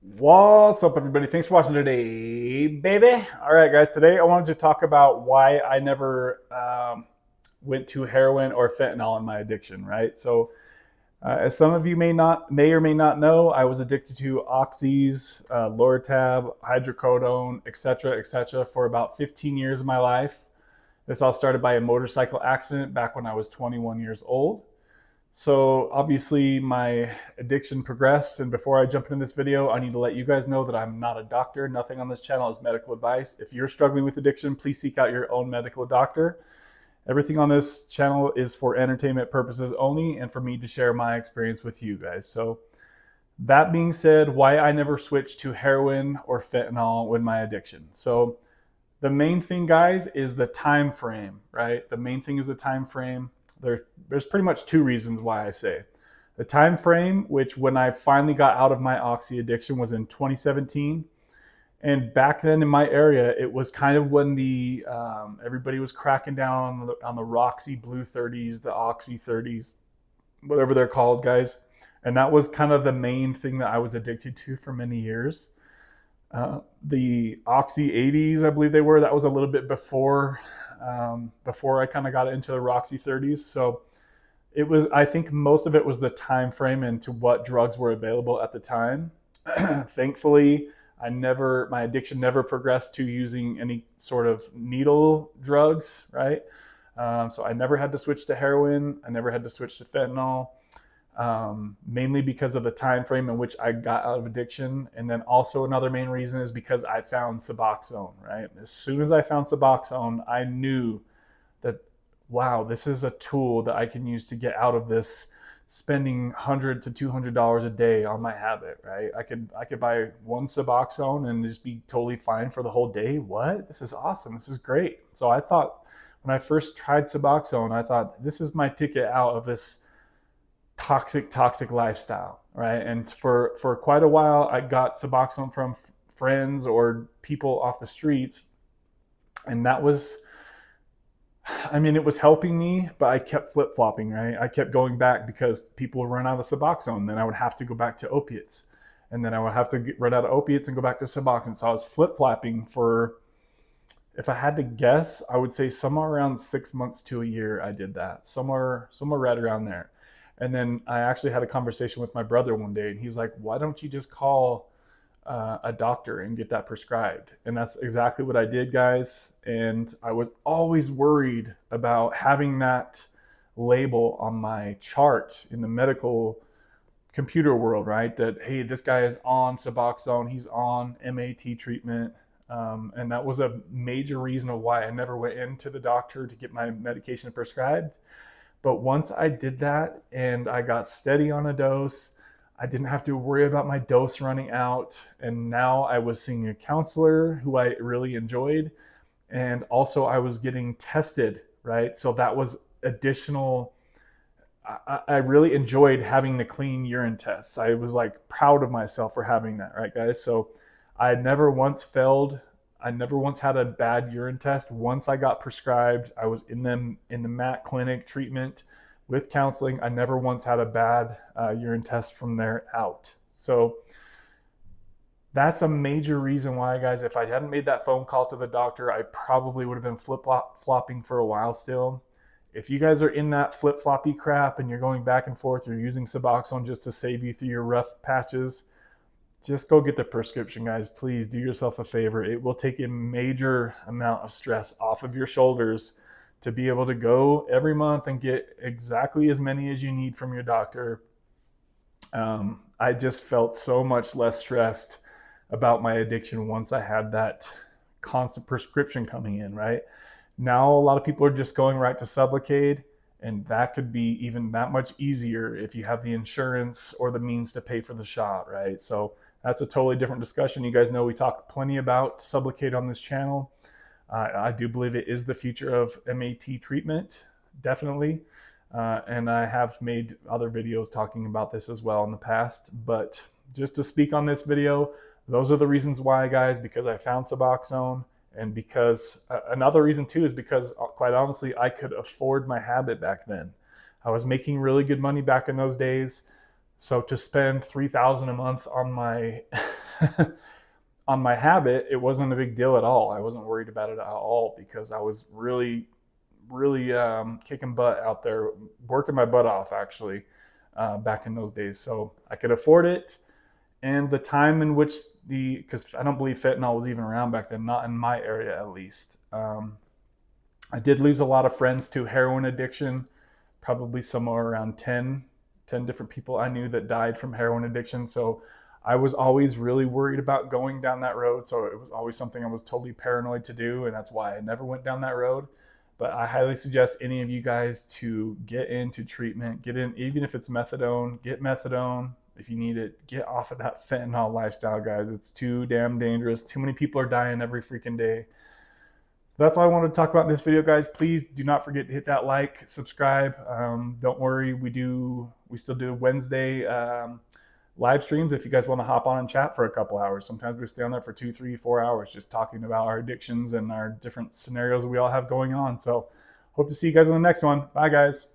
What's up, everybody? Thanks for watching today, baby. All right, guys. Today I wanted to talk about why I never went to heroin or fentanyl in my addiction. Right. So, as some of you may or may not know, I was addicted to oxys, Lortab, hydrocodone, etc., for about 15 years of my life. This all started by a motorcycle accident back when I was 21 years old. So obviously my addiction progressed, and before I jump into this video, I need to let you guys know that I'm not a doctor. Nothing on this channel is medical advice. If you're struggling with addiction, please seek out your own medical doctor. Everything on this channel is for entertainment purposes only and for me to share my experience with you guys. So that being said, why I never switched to heroin or fentanyl with my addiction. So the main thing, guys, is the time frame, right? The main thing is the time frame. There's pretty much two reasons why I say the time frame, which when I finally got out of my oxy addiction was in 2017. And back then in my area, it was kind of when the everybody was cracking down on the Roxy Blue 30s, the Oxy 30s, whatever they're called, guys. And that was kind of the main thing that I was addicted to for many years. The Oxy 80s, I believe they were. That was a little bit before I kind of got into the Roxy 30s. So it was. I think most of it was the time frame and to what drugs were available at the time. Thankfully, my addiction never progressed to using any sort of needle drugs, right? So I never had to switch to heroin. I never had to switch to fentanyl, mainly because of the time frame in which I got out of addiction. And then also another main reason is because I found Suboxone, right? As soon as I found Suboxone, I knew that, wow, this is a tool that I can use to get out of this spending $100 to $200 a day on my habit, right? I could buy one Suboxone and just be totally fine for the whole day. What? This is awesome. This is great. So I thought when I first tried Suboxone, I thought this is my ticket out of this toxic lifestyle, right? And for quite a while, I got Suboxone from friends or people off the streets, and that was, I mean, it was helping me, but I kept flip flopping, right? I kept going back because people would run out of Suboxone, then I would have to go back to opiates, and then I would have to run out of opiates and go back to Suboxone. So I was flip flopping for, if I had to guess, I would say somewhere around 6 months to a year. I did that somewhere right around there. And then I actually had a conversation with my brother one day, and he's like, "Why don't you just call a doctor and get that prescribed?" And that's exactly what I did, guys. And I was always worried about having that label on my chart in the medical computer world, right? That, hey, this guy is on Suboxone, he's on MAT treatment. And that was a major reason of why I never went into the doctor to get my medication prescribed. But once I did that and I got steady on a dose, I didn't have to worry about my dose running out. And now I was seeing a counselor who I really enjoyed. And also I was getting tested, right? So that was additional. I really enjoyed having the clean urine tests. I was like proud of myself for having that, right, guys? So I never once failed. I never once had a bad urine test. Once I got prescribed, I was in the MAT clinic treatment with counseling. I never once had a bad urine test from there out. So that's a major reason why, guys, if I hadn't made that phone call to the doctor, I probably would have been flip flopping for a while still. If you guys are in that flip floppy crap and you're going back and forth, you're using Suboxone just to save you through your rough patches, just go get the prescription, guys. Please do yourself a favor. It will take a major amount of stress off of your shoulders to be able to go every month and get exactly as many as you need from your doctor. I just felt so much less stressed about my addiction once I had that constant prescription coming in, right? Now, a lot of people are just going right to Sublocade, and that could be even that much easier if you have the insurance or the means to pay for the shot, right? So that's a totally different discussion. You guys know we talk plenty about Sublocade on this channel. I do believe it is the future of MAT treatment, definitely. And I have made other videos talking about this as well in the past. But just to speak on this video, those are the reasons why, guys, because I found Suboxone. And because another reason too is because, quite honestly, I could afford my habit back then. I was making really good money back in those days. So to spend $3,000 a month on my on my habit, it wasn't a big deal at all. I wasn't worried about it at all because I was really kicking butt out there, working my butt off actually back in those days. So I could afford it. And the time in which because I don't believe fentanyl was even around back then, not in my area at least. I did lose a lot of friends to heroin addiction, probably somewhere around 10 different people I knew that died from heroin addiction. So I was always really worried about going down that road. So it was always something I was totally paranoid to do. And that's why I never went down that road. But I highly suggest any of you guys to get into treatment, get in, even if it's methadone, get methadone. If you need it, get off of that fentanyl lifestyle, guys. It's too damn dangerous. Too many people are dying every freaking day. That's all I wanted to talk about in this video, guys. Please do not forget to hit that like, subscribe. Don't worry, we still do Wednesday live streams if you guys want to hop on and chat for a couple hours. Sometimes we stay on there for 2, 3, 4 hours just talking about our addictions and our different scenarios we all have going on. So hope to see you guys on the next one. Bye, guys.